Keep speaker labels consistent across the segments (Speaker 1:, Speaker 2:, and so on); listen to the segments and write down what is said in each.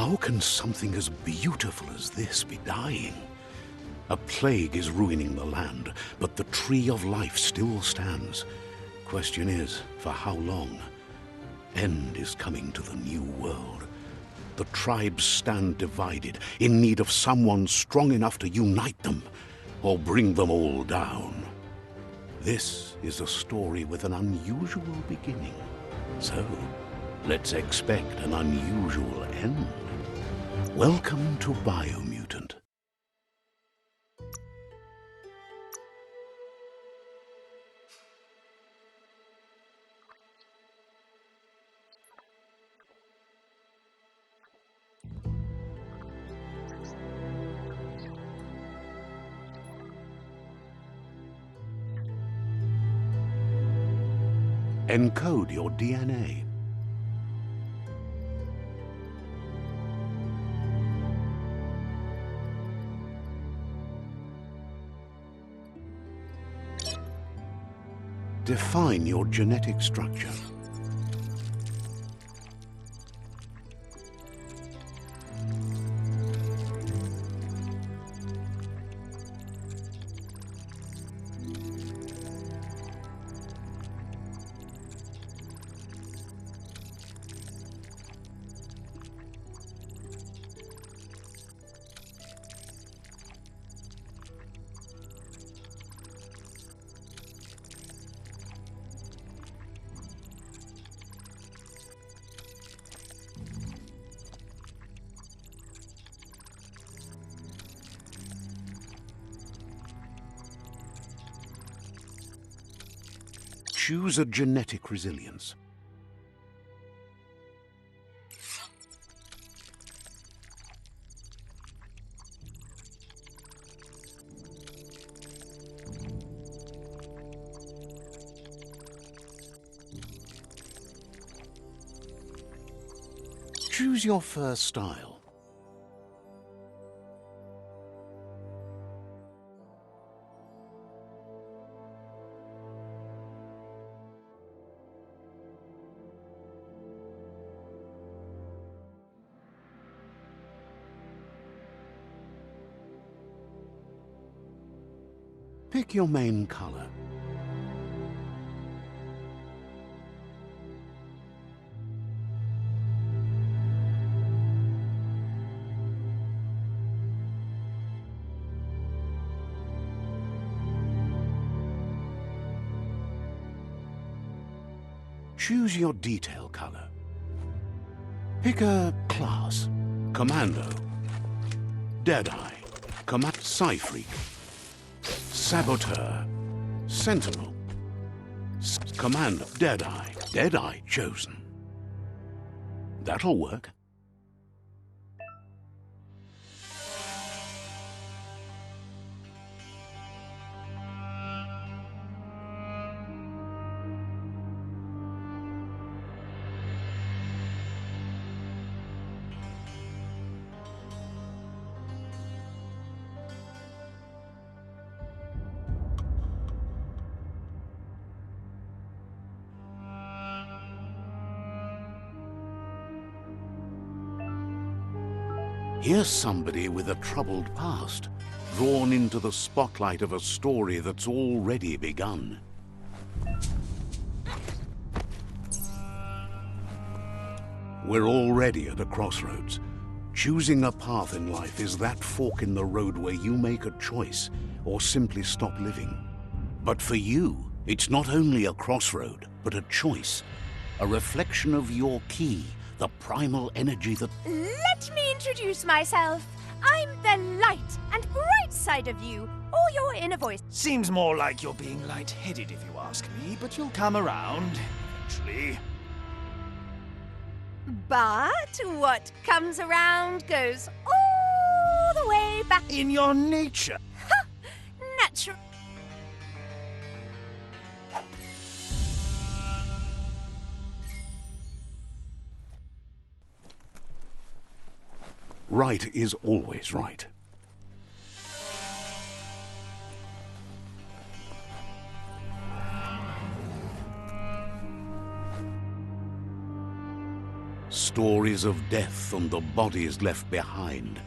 Speaker 1: How can something as beautiful as this be dying? A plague is ruining the land, but the tree of life still stands. Question is, for how long? End is coming to the new world. The tribes stand divided, in need of someone strong enough to unite them, or bring them all down. This is a story with an unusual beginning. So, let's expect an unusual end. Welcome to Biomutant. Encode your DNA. Define your genetic structure. Choose a genetic resilience. Choose your first style. Pick your main color. Choose your detail color. Pick a class. Commando. Deadeye. Psy-Freak. Saboteur. Sentinel. Commander. Deadeye. Deadeye chosen. That'll work. Here's somebody with a troubled past, drawn into the spotlight of a story that's already begun. We're already at a crossroads. Choosing a path in life is that fork in the road where you make a choice or simply stop living. But for you, it's not only a crossroad, but a choice. A reflection of your key, the primal energy that...
Speaker 2: Let me introduce myself. I'm the light and bright side of you, or your inner voice.
Speaker 3: Seems more like you're being light-headed if you ask me, but you'll come around, eventually.
Speaker 2: But what comes around goes all the way back.
Speaker 3: In your nature.
Speaker 2: Ha! Natural.
Speaker 1: Right is always right. Stories of death and the bodies left behind.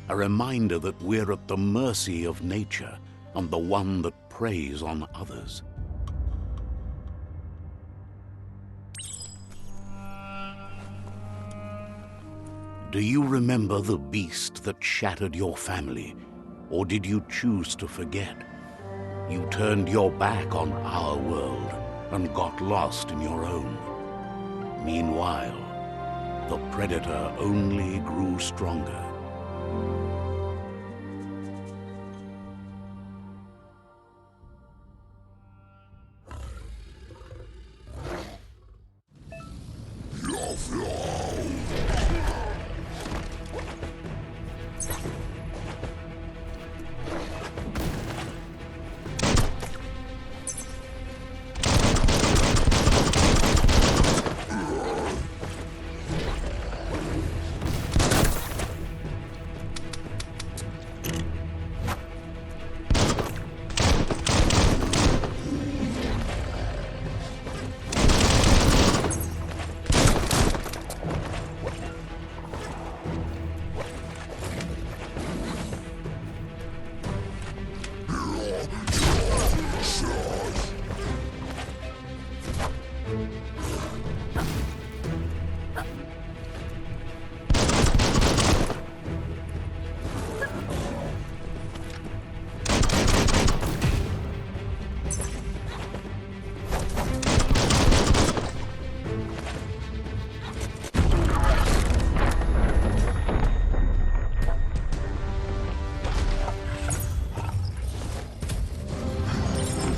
Speaker 1: A reminder that we're at the mercy of nature and the one that preys on others. Do you remember the beast that shattered your family? Or did you choose to forget? You turned your back on our world and got lost in your own. Meanwhile, the predator only grew stronger.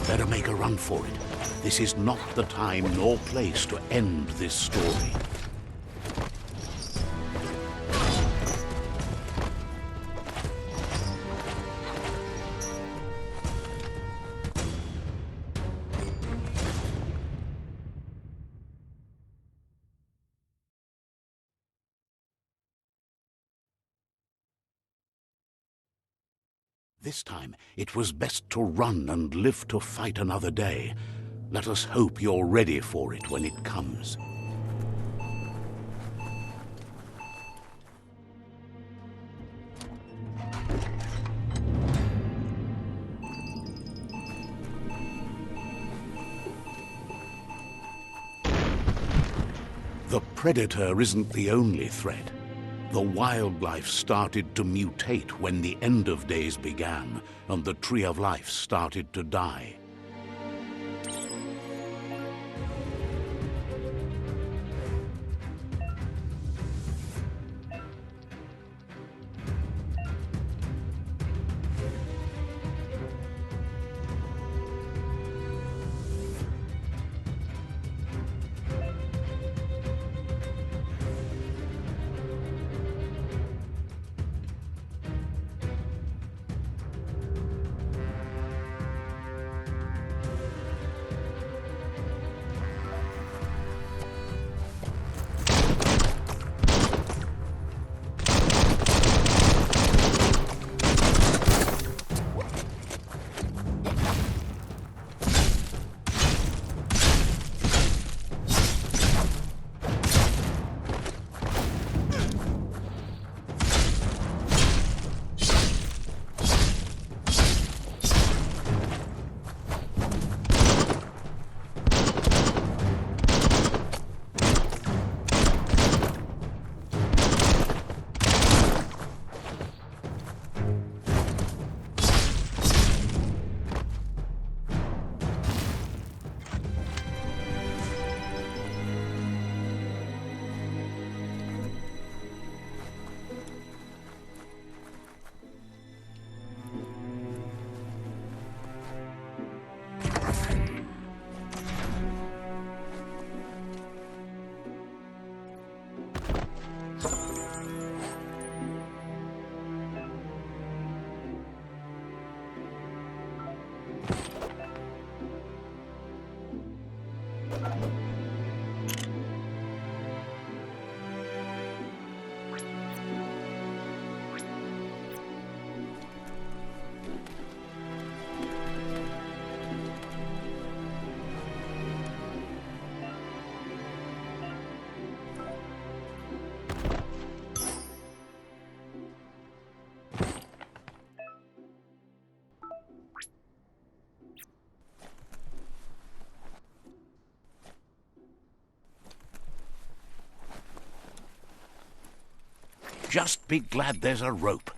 Speaker 1: Better make a run for it. This is not the time nor place to end this story. This time, it was best to run and live to fight another day. Let us hope you're ready for it when it comes. The predator isn't the only threat. The wildlife started to mutate when the end of days began, and the Tree of Life started to die. Just be glad there's a rope.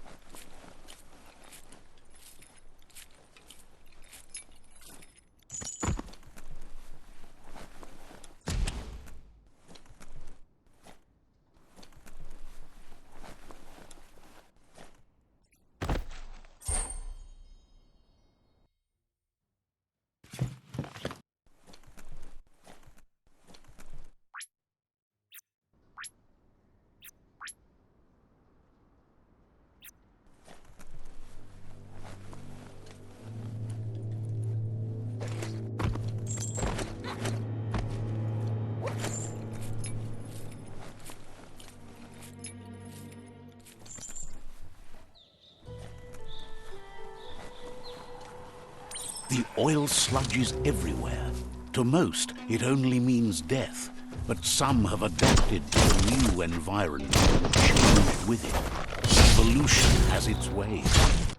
Speaker 1: The oil sludge is everywhere. To most, it only means death. But some have adapted to the new environment and changed with it. Evolution has its ways.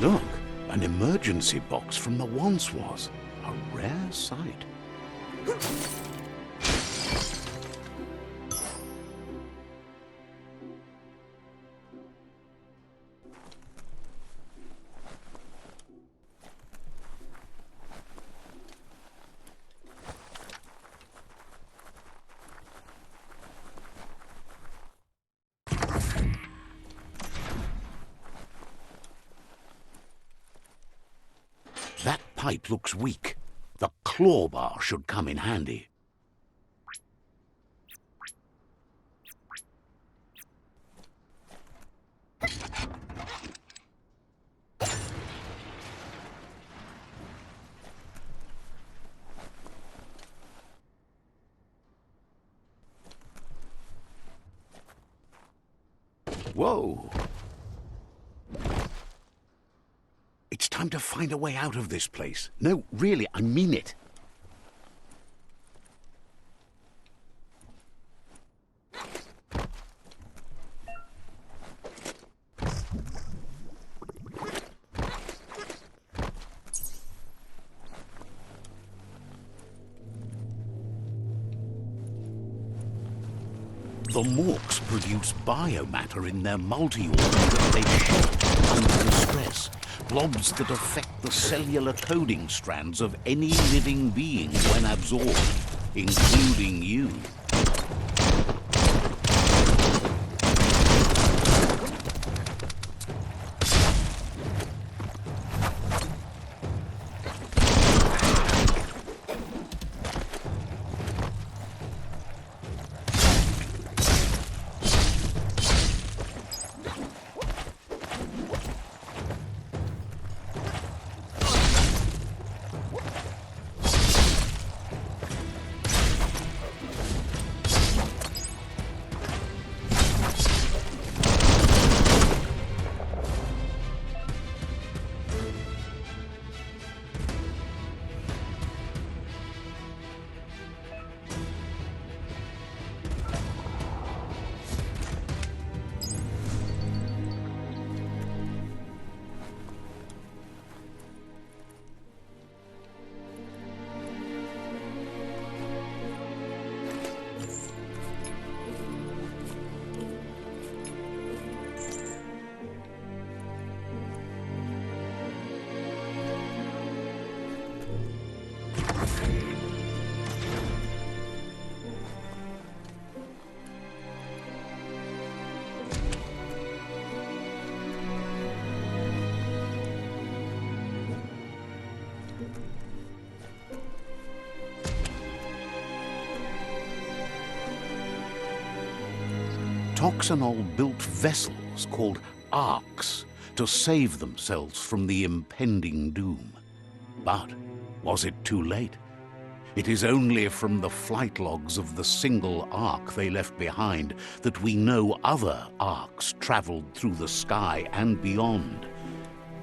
Speaker 1: Look, an emergency box from the once was. A rare sight. That pipe looks weak. The claw bar should come in handy. Whoa! It's time to find a way out of this place. No, really, I mean it. The Morks produce biomatter in their multi-organ that they shed under stress. Blobs that affect the cellular coding strands of any living being when absorbed, including you. Toxanol built vessels called arks to save themselves from the impending doom. But was it too late? It is only from the flight logs of the single ark they left behind that we know other arks traveled through the sky and beyond.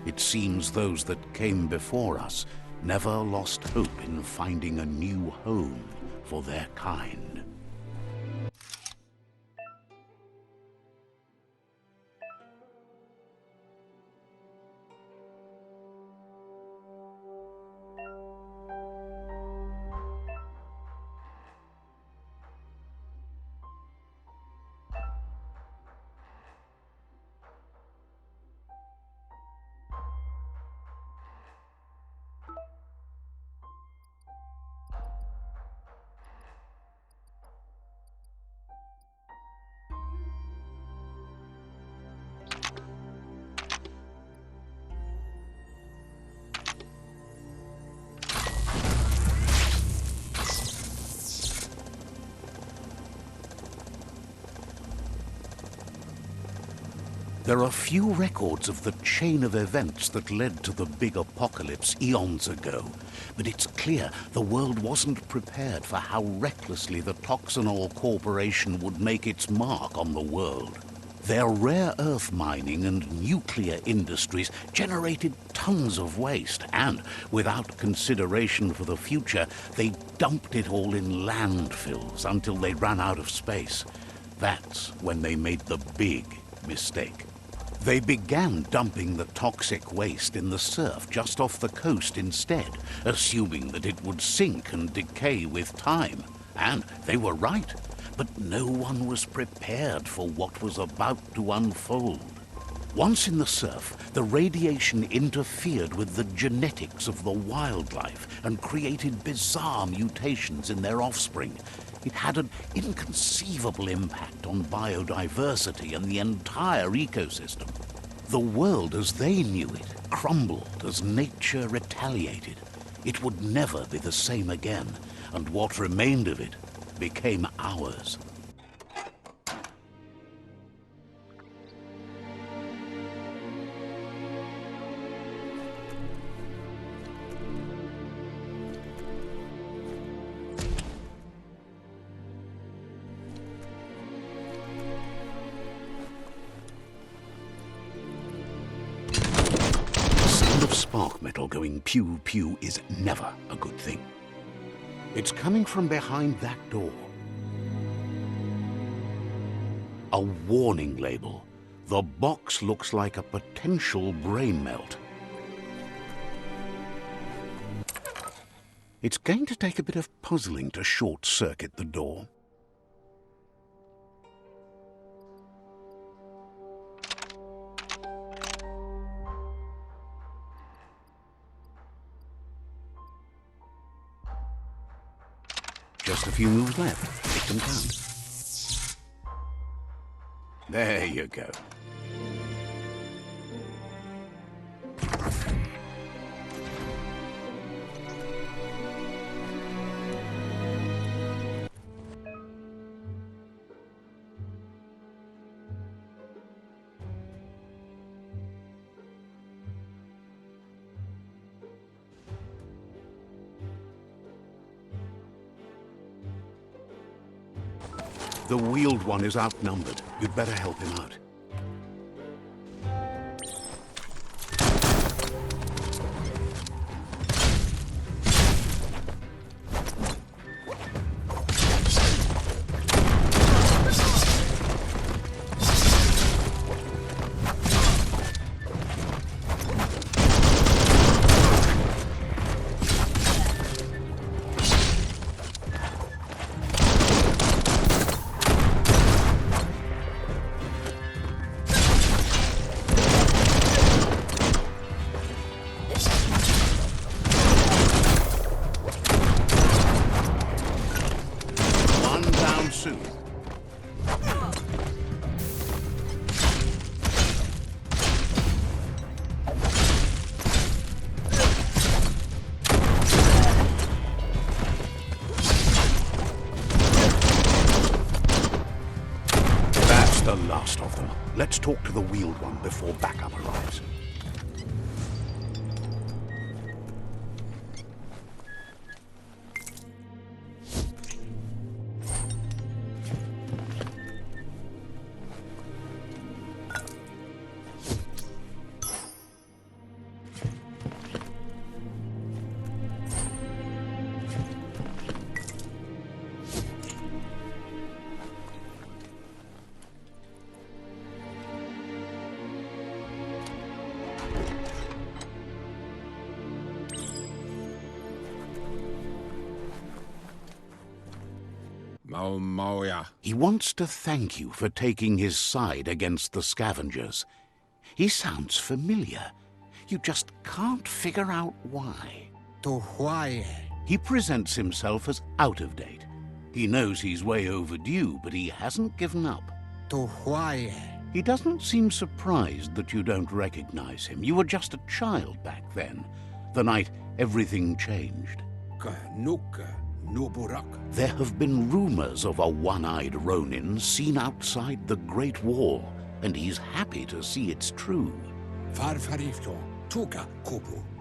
Speaker 1: It seems those that came before us never lost hope in finding a new home for their kind. There are few records of the chain of events that led to the big apocalypse eons ago, but it's clear the world wasn't prepared for how recklessly the Toxanol Corporation would make its mark on the world. Their rare earth mining and nuclear industries generated tons of waste, and without consideration for the future, they dumped it all in landfills until they ran out of space. That's when they made the big mistake. They began dumping the toxic waste in the surf just off the coast instead, assuming that it would sink and decay with time. And they were right. But no one was prepared for what was about to unfold. Once in the surf, the radiation interfered with the genetics of the wildlife and created bizarre mutations in their offspring. It had an inconceivable impact on biodiversity and the entire ecosystem. The world as they knew it crumbled as nature retaliated. It would never be the same again, and what remained of it became ours. The sound of spark metal going pew-pew is never a good thing. It's coming from behind that door. A warning label. The box looks like a potential brain melt. It's going to take a bit of puzzling to short-circuit the door. Just a few moves left. Make them count. There you go. The wheeled one is outnumbered. You'd better help him out. The last of them. Let's talk to the wheeled one before backup arrives. He wants to thank you for taking his side against the scavengers. He sounds familiar. You just can't figure out why. He presents himself as out of date. He knows he's way overdue, but he hasn't given up. He doesn't seem surprised that you don't recognize him. You were just a child back then, the night everything changed. There have been rumors of a one-eyed Ronin seen outside the Great Wall, and he's happy to see it's true.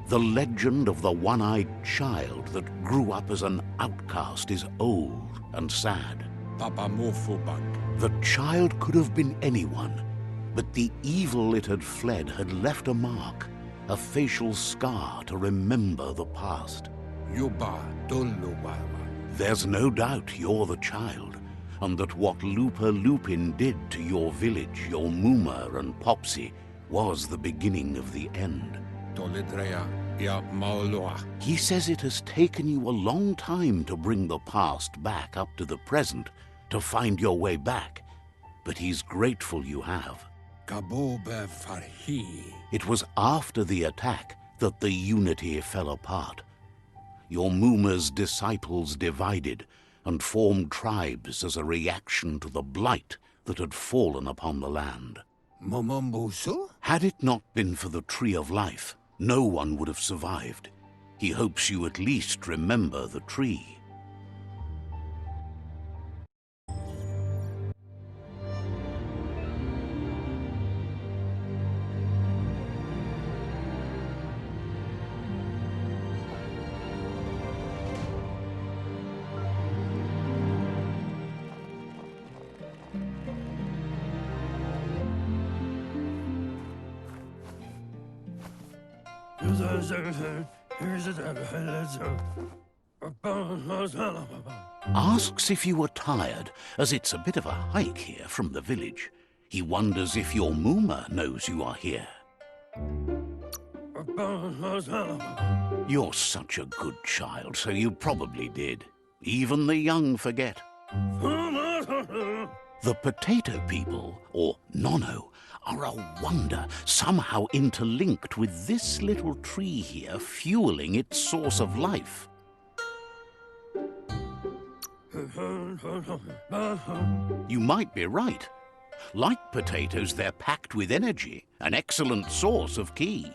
Speaker 1: The legend of the one-eyed child that grew up as an outcast is old and sad. The child could have been anyone, but the evil it had fled had left a mark, a facial scar to remember the past. There's no doubt you're the child, and that what Lupa Lupin did to your village, your Muma and Popsy, was the beginning of the end.
Speaker 4: Tolidrea ia Maoloa.
Speaker 1: He says it has taken you a long time to bring the past back up to the present, to find your way back. But he's grateful you have.
Speaker 4: Kabobe farhi.
Speaker 1: It was after the attack that the unity fell apart. Your Muma's disciples divided and formed tribes as a reaction to the blight that had fallen upon the land.
Speaker 4: Momombusu?
Speaker 1: Had it not been for the Tree of Life, no one would have survived. He hopes you at least remember the tree. Asks if you are tired, as it's a bit of a hike here from the village. He wonders if your Muma knows you are here. You're such a good child, so you probably did. Even the young forget. The potato people, or Nono, are a wonder, somehow interlinked with this little tree here, fueling its source of life. You might be right. Like potatoes, they're packed with energy, an excellent source of ki.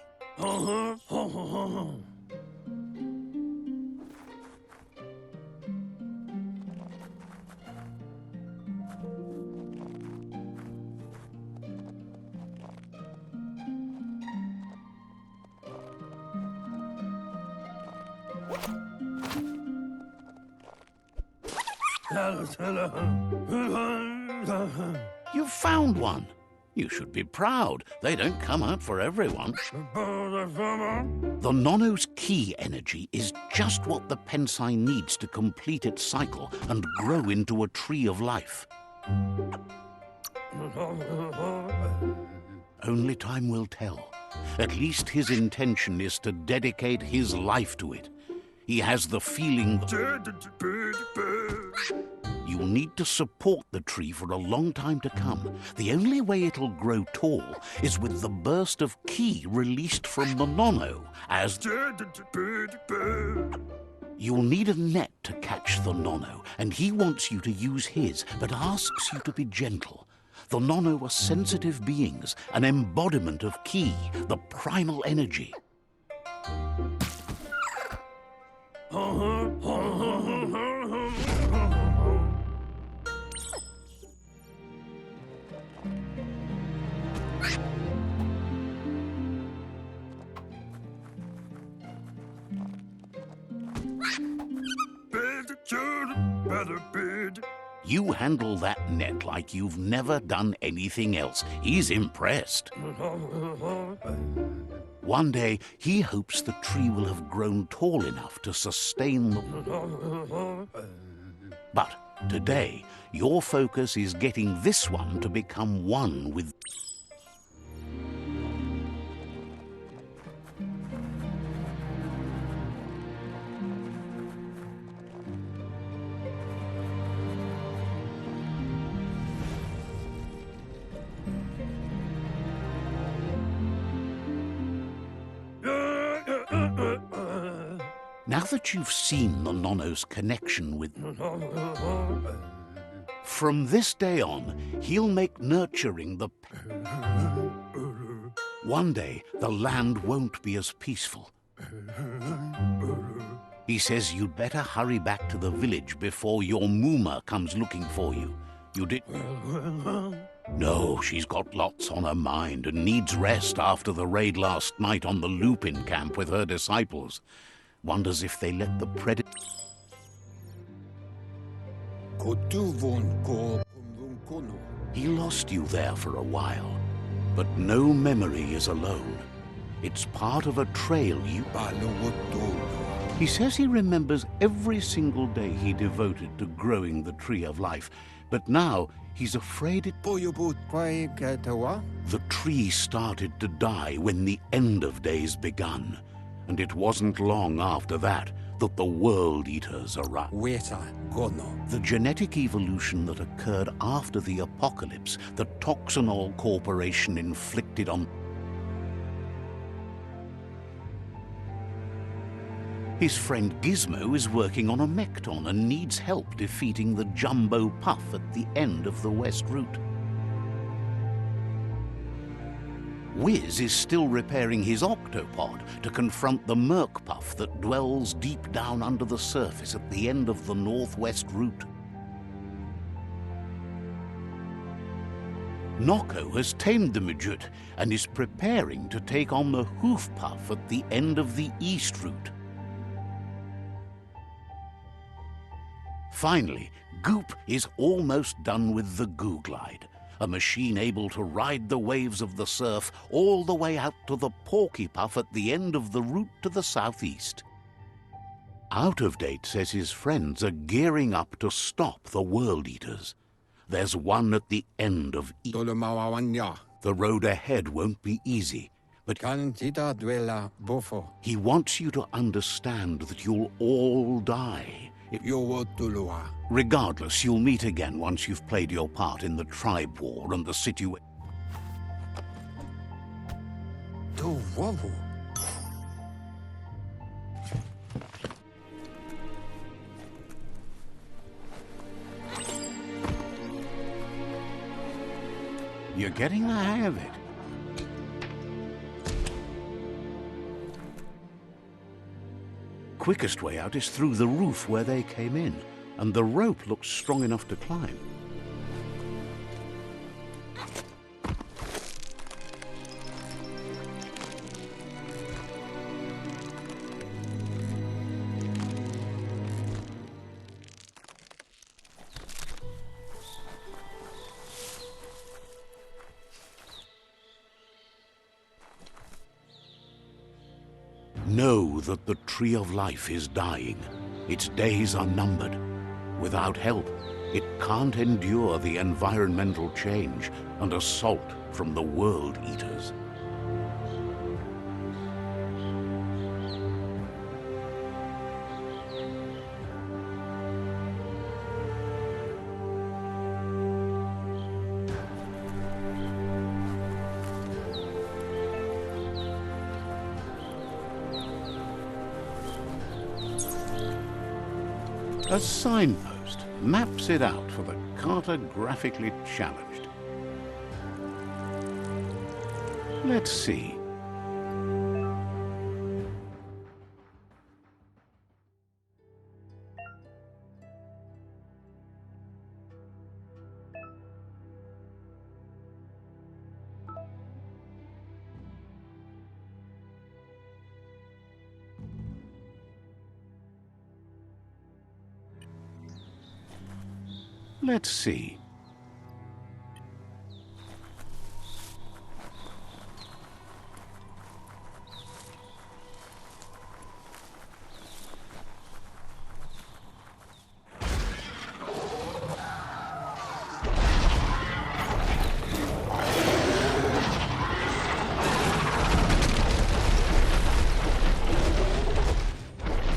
Speaker 1: You found one. You should be proud. They don't come out for everyone. The Nono's ki energy is just what the Pensai needs to complete its cycle and grow into a tree of life. Only time will tell. At least his intention is to dedicate his life to it. He has the feeling you'll need to support the tree for a long time to come. The only way it'll grow tall is with the burst of ki released from the Nono as... You'll need a net to catch the Nono, and he wants you to use his, but asks you to be gentle. The Nono are sensitive beings, an embodiment of ki, the primal energy. You handle that net like you've never done anything else. He's impressed. One day, he hopes the tree will have grown tall enough to sustain the... But today, your focus is getting this one to become one with... Now that you've seen the Nono's connection with... From this day on, he'll make nurturing the... One day, the land won't be as peaceful. He says you'd better hurry back to the village before your Muma comes looking for you. You did... No, she's got lots on her mind and needs rest after the raid last night on the Lupin camp with her disciples. Wonders if they let the predator... He lost you there for a while, but no memory is alone. It's part of a trail you... He says he remembers every single day he devoted to growing the Tree of Life, but now he's afraid it... The tree started to die when the end of days begun, and it wasn't long after that that the World Eaters arrived.
Speaker 4: Weta gono.
Speaker 1: The genetic evolution that occurred after the apocalypse that Toxanol Corporation inflicted on... His friend Gizmo is working on a Mekton and needs help defeating the Jumbo Puff at the end of the West Route. Wiz is still repairing his octopod to confront the Merc Puff that dwells deep down under the surface at the end of the Northwest Route. Nocco has tamed the midget and is preparing to take on the Hoof Puff at the end of the East Route. Finally, Goop is almost done with the Googlide, a machine able to ride the waves of the surf all the way out to the Porky Puff at the end of the route to the southeast. Out of Date says his friends are gearing up to stop the World Eaters. There's one at the end of
Speaker 4: Tolomawawanya.
Speaker 1: The road ahead won't be easy, but
Speaker 4: Cantita duela bofo.
Speaker 1: he wants you to understand that you'll all die.
Speaker 4: Yowo tulua.
Speaker 1: Regardless, you'll meet again once you've played your part in the tribe war and the situation.
Speaker 4: Do wowu.
Speaker 1: You're getting the hang of it. Quickest way out is through the roof where they came in, and the rope looks strong enough to climb. Know that the Tree of Life is dying. Its days are numbered. Without help, it can't endure the environmental change and assault from the World Eaters. A signpost maps it out for the cartographically challenged. Let's see. Let's see.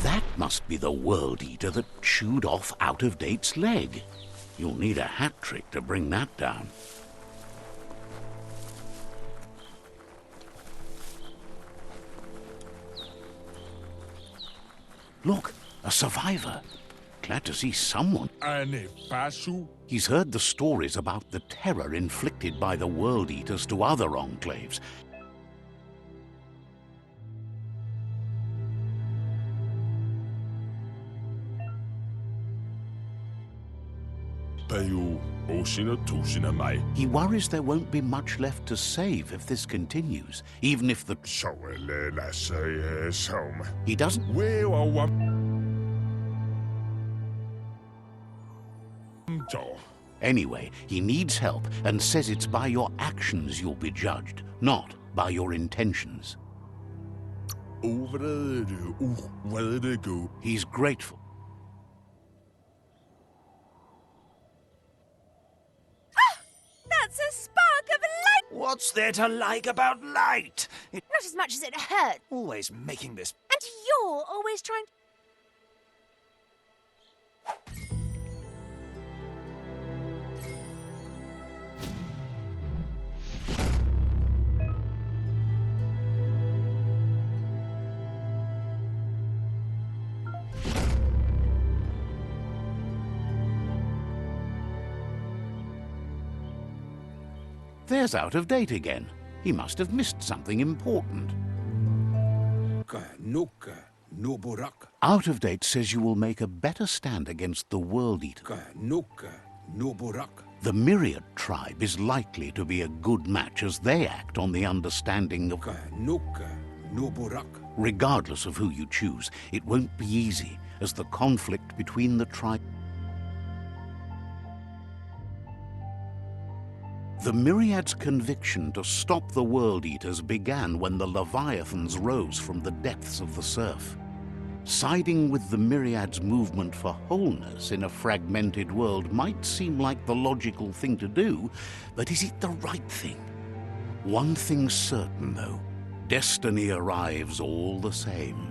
Speaker 1: That must be the World Eater that chewed off Out of Date's leg. You'll need a hat trick to bring that down. Look, a survivor. Glad to see someone.
Speaker 4: Ane pasu.
Speaker 1: He's heard the stories about the terror inflicted by the World Eaters to other enclaves. He worries there won't be much left to save if this continues, even if the... He doesn't... Anyway, he needs help and says it's by your actions you'll be judged, not by your intentions. He's grateful.
Speaker 2: That's a spark of light!
Speaker 3: What's there to like about light? It's
Speaker 2: Not as much as it hurts.
Speaker 3: always making this.
Speaker 2: And you're always trying.
Speaker 1: There's Out of Date again. He must have missed something important.
Speaker 4: Nuka, Noburak,
Speaker 1: Out of Date says you will make a better stand against the World Eater.
Speaker 4: Nuka, Noburak,
Speaker 1: The Myriad tribe is likely to be a good match as they act on the understanding of...
Speaker 4: Nuka, Noburak,
Speaker 1: Regardless of who you choose, it won't be easy as the conflict between the tribe... The Myriad's conviction to stop the World Eaters began when the Leviathans rose from the depths of the surf. Siding with the Myriad's movement for wholeness in a fragmented world might seem like the logical thing to do, but is it the right thing? One thing's certain, though. Destiny arrives all the same.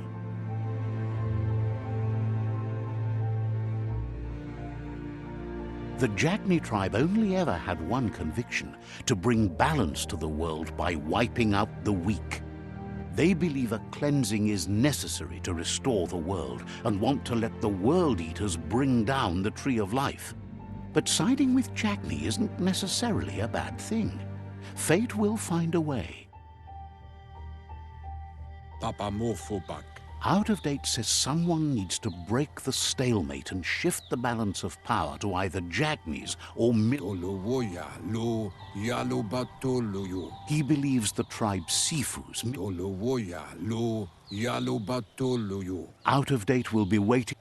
Speaker 1: The Jagni tribe only ever had one conviction: to bring balance to the world by wiping out the weak. They believe a cleansing is necessary to restore the world and want to let the World Eaters bring down the Tree of Life. But siding with Jagni isn't necessarily a bad thing. Fate will find a way.
Speaker 4: Papa Mofobak,
Speaker 1: Out of Date says someone needs to break the stalemate and shift the balance of power to either Jagnis or
Speaker 4: Tolowoya, Lo, Yalobatoloyo,
Speaker 1: He believes the tribe Sifus.
Speaker 4: Tolowoya, Lo, Yalobatoloyo.
Speaker 1: Out of Date will be waiting.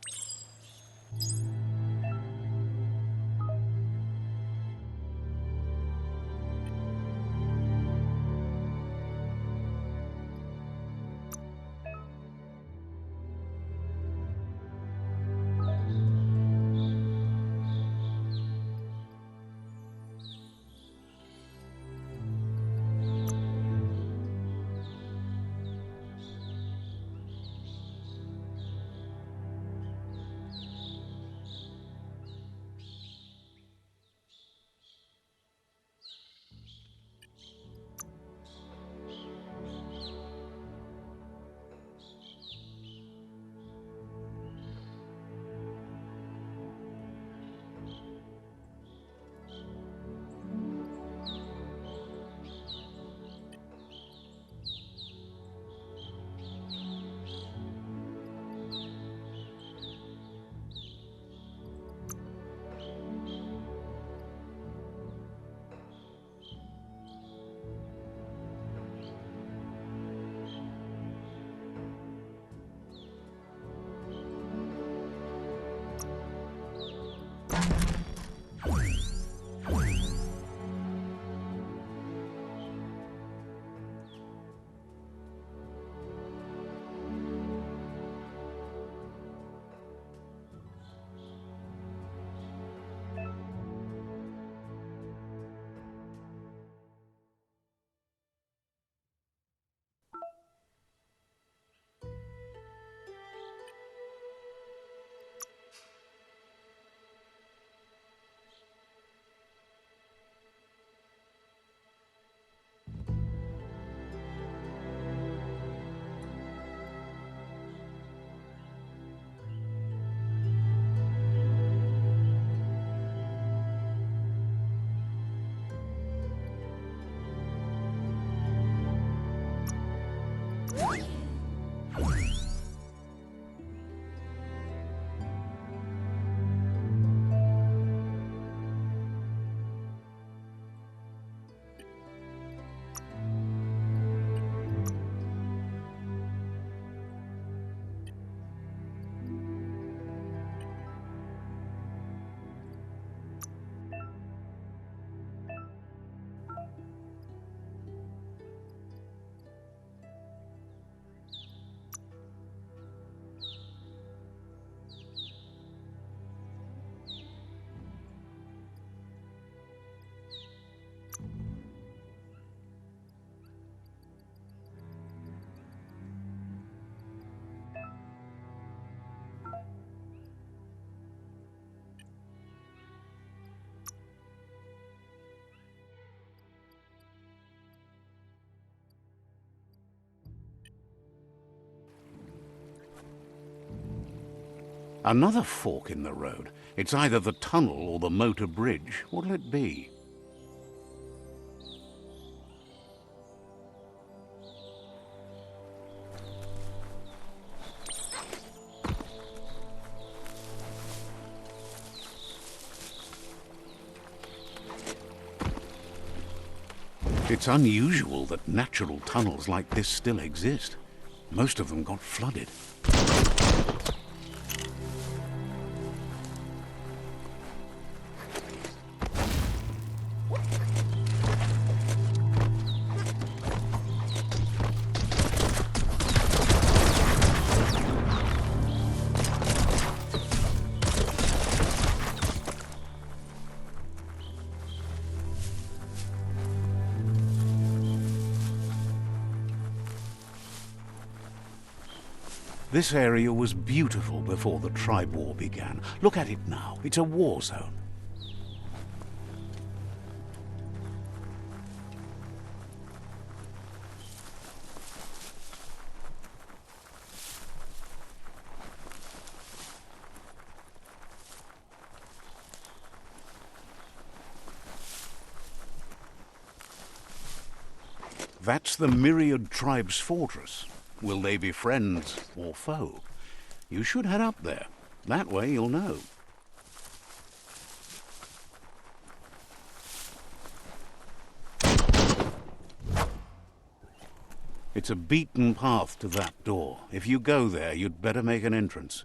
Speaker 1: Another fork in the road. It's either the tunnel or the motor bridge. What'll it be? It's unusual that natural tunnels like this still exist. Most of them got flooded. This area was beautiful before the tribe war began. Look at it now. It's a war zone. That's the Myriad Tribe's fortress. Will they be friends or foe? You should head up there. That way you'll know. It's a beaten path to that door. If you go there, you'd better make an entrance.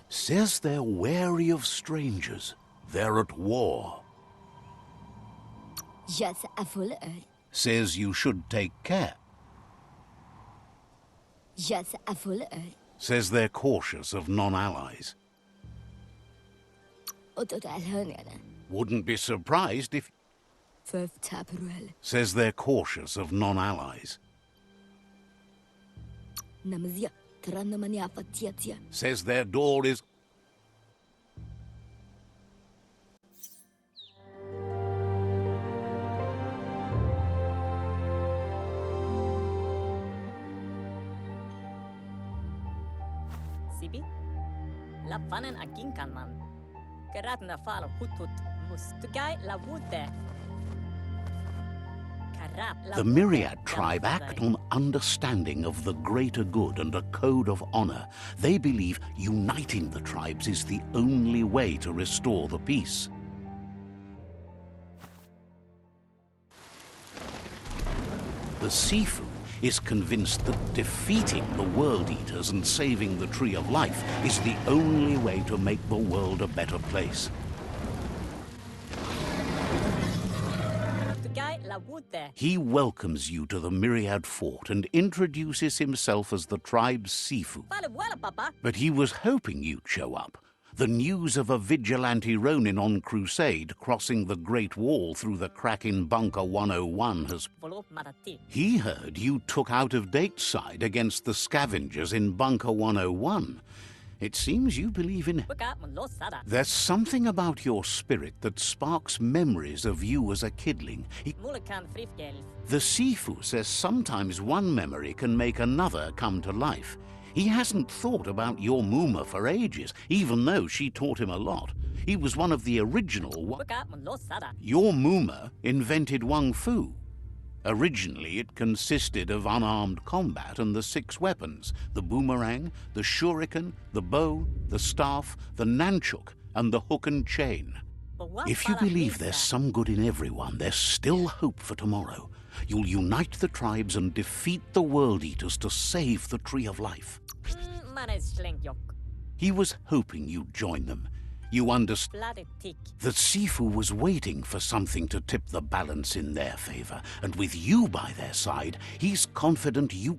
Speaker 1: Says they're wary of strangers. They're at war. Says you should take care. Says they're cautious of non-allies. Wouldn't be surprised if... Says they're cautious of non-allies. Says their door is...
Speaker 5: Sibi? La fanen aginkan man. Karatna falo hutut mustugai la wute.
Speaker 1: The Myriad tribe act on understanding of the greater good and a code of honor. They believe uniting the tribes is the only way to restore the peace. The Sifu is convinced that defeating the World Eaters and saving the Tree of Life is the only way to make the world a better place. He welcomes you to the Myriad Fort and introduces himself as the tribe's Sifu. But he was hoping you'd show up. The news of a vigilante Ronin on crusade crossing the Great Wall through the crack in Bunker 101 has... He heard you took out-of-date side against the scavengers in Bunker 101. It seems you believe in... There's something about your spirit that sparks memories of you as a kidling. The Sifu says sometimes one memory can make another come to life. He hasn't thought about your Muma for ages, even though she taught him a lot. He was one of the original... Your Muma invented Wung Fu. Originally, it consisted of unarmed combat and the 6 weapons: the boomerang, the shuriken, the bow, the staff, the nunchuk, and the hook and chain. If you believe there's some good in everyone, there's still hope for tomorrow. You'll unite the tribes and defeat the World Eaters to save the Tree of Life. He was hoping you'd join them. You understand? The Sifu was waiting for something to tip the balance in their favor, and with you by their side, he's confident you...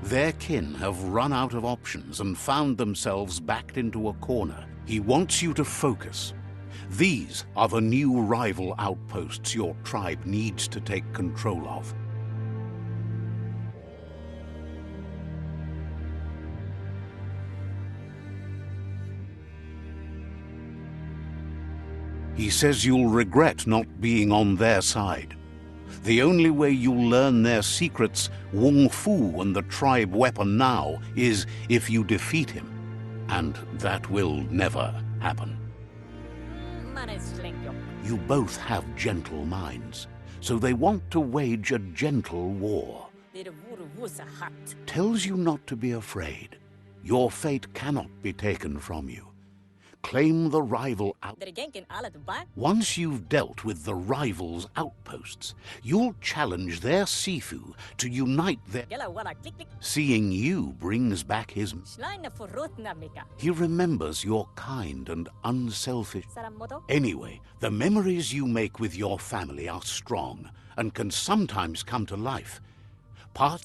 Speaker 1: Their kin have run out of options and found themselves backed into a corner. He wants you to focus. These are the new rival outposts your tribe needs to take control of. He says you'll regret not being on their side. The only way you'll learn their secrets, Wung Fu and the tribe weapon now, is if you defeat him. And that will never happen. You both have gentle minds, so they want to wage a gentle war. Tells you not to be afraid. Your fate cannot be taken from you. Claim the rival out. Once you've dealt with the rival's outposts, you'll challenge their Sifu to unite their... Seeing you brings back his... He remembers your kind and unselfish... Anyway, the memories you make with your family are strong and can sometimes come to life. Part...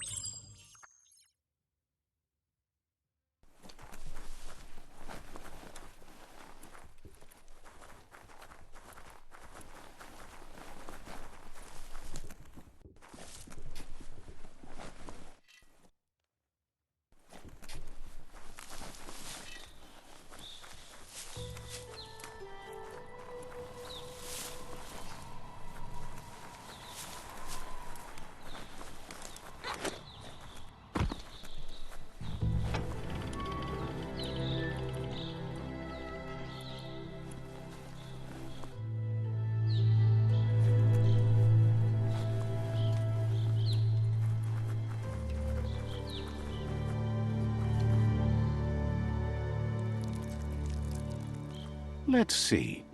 Speaker 1: Let's see.